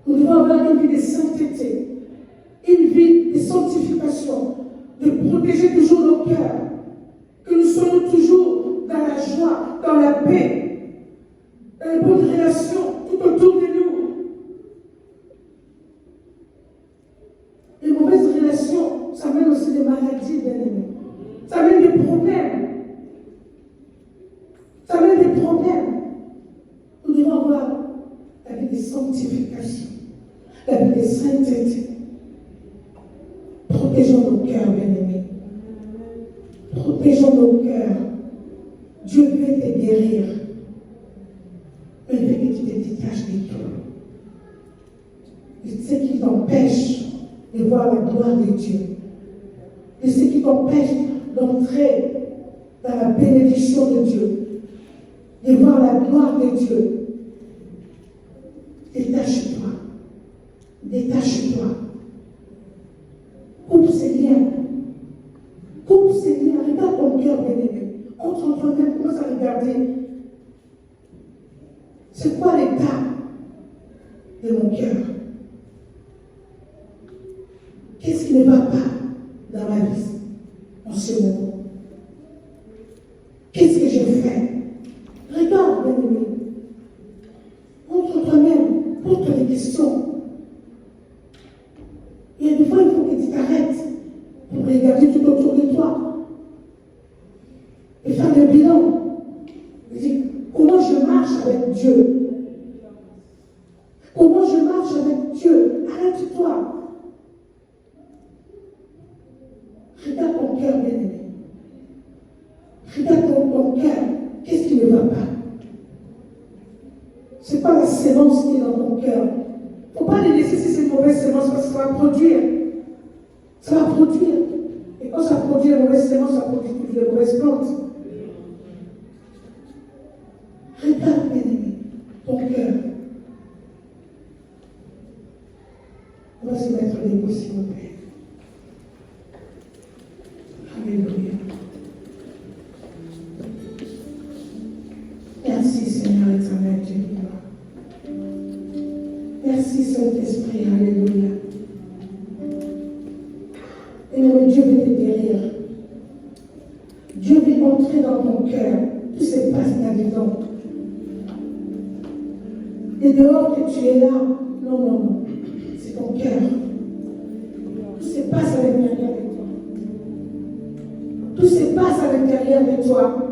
[SPEAKER 1] Nous devons avoir une vie de sainteté, une vie de sanctification, de protéger toujours nos cœurs, que nous soyons toujours dans la joie, dans la paix, dans les bonnes relations tout autour de nous. Les mauvaises relations, ça mène aussi des maladies, bien aimés. Ça mène des problèmes. Ça mène des problèmes. Nous devons avoir la vie de sanctification, la vie de sainteté. Protégeons nos cœurs, bien-aimés. Protégeons nos cœurs. Dieu veut te guérir. Mais il veut que tu te détaches de tout. Et ce qui t'empêche de voir la gloire de Dieu. Et ce qui t'empêche d'entrer dans la bénédiction de Dieu. De voir la gloire de Dieu. Détache-toi. Détache-toi. Coupe ces liens. Coupe ces liens. Regarde ton cœur, bien-aimé. Entre toi-même, commence à regarder. C'est quoi l'état de mon cœur? Qu'est-ce qui ne va pas dans ma vie en ce moment? Qu'est-ce que je fais? Regarde, bien-aimé. Entre toi-même, pose-toi des questions. Il y a des fois, il faut que tu t'arrêtes pour regarder tout autour de toi et faire le bilan. Et dire, comment je marche avec Dieu? Comment je marche avec Dieu? Arrête-toi. Regarde ton cœur, bien-aimé. Regarde ton cœur. Qu'est-ce qui ne va pas? Ce n'est pas la sémence qui est dans ton cœur. Il ne faut pas les laisser si c'est une mauvaise sémence parce que ça va produire. Ça va produire. Et quand ça produit une mauvaise sémence, ça produit toujours de mauvaises plantes. Regarde, bien-aimé, ton cœur. On va se mettre debout, s'il vous plaît. Alléluia. Merci, Seigneur éternel, Dieu de gloire. Merci, Saint-Esprit, alléluia. Et Dieu veut te guérir. Dieu veut entrer dans ton cœur. Tout se passe là-dedans. Et dehors que tu es là, non, non, non. C'est ton cœur. Tout se passe à l'intérieur de toi. Tout se passe à l'intérieur de toi.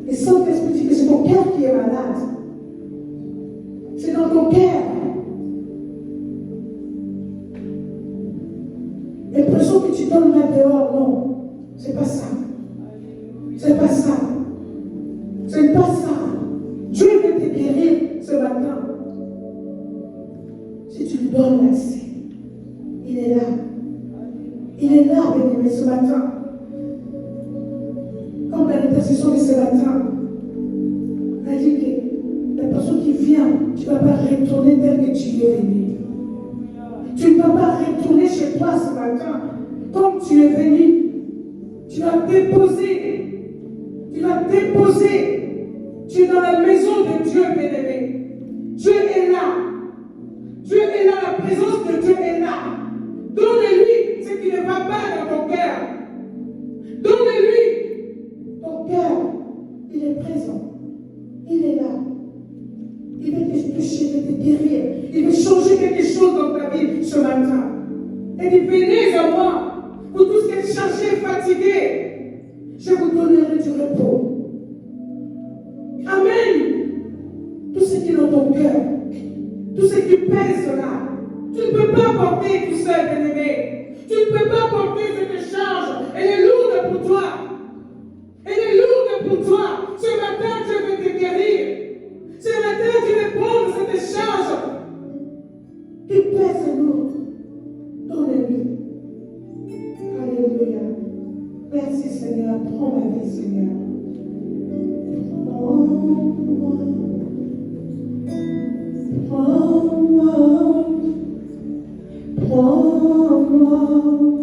[SPEAKER 1] Et Saint-Esprit dit que c'est ton cœur qui est malade. C'est dans ton cœur. L'impression que tu donnes là dehors, non. C'est pas ça. C'est pas ça. C'est pas ça. Dieu veut te guérir ce matin. Si tu lui donnes l'accès, il est là. Il est là, bien-aimé, ce matin. Comme dans l'intercession de ce matin, elle dit que la personne qui vient, tu ne vas pas retourner tel que tu es venu. Tu ne vas pas retourner chez toi ce matin comme tu es venu. Tu vas déposer. Tu vas déposer. Tu es dans la maison de Dieu, bien-aimé. Dieu est là. Dieu est là, la présence de Dieu est là. Donne-lui ce qui ne va pas dans ton cœur. Donne-lui ton cœur. Il est présent. Il est là. Il veut te toucher, il veut te guérir. Il veut changer quelque chose dans ta vie ce matin. Et dit, venez à moi. Vous tous qui êtes chargés, fatigués, je vous donnerai du repos. Amen. Tout ce qui est dans ton cœur, tout ce qui pèse là, tu ne peux pas porter tout seul, bien-aimé. Tu ne peux pas porter cette charge. Elle est lourde pour toi. Elle est lourde pour toi. Ce matin, Dieu veut te Seigneur. Prends ma vie, Seigneur. Prends-moi. Prends-moi. Prends-moi.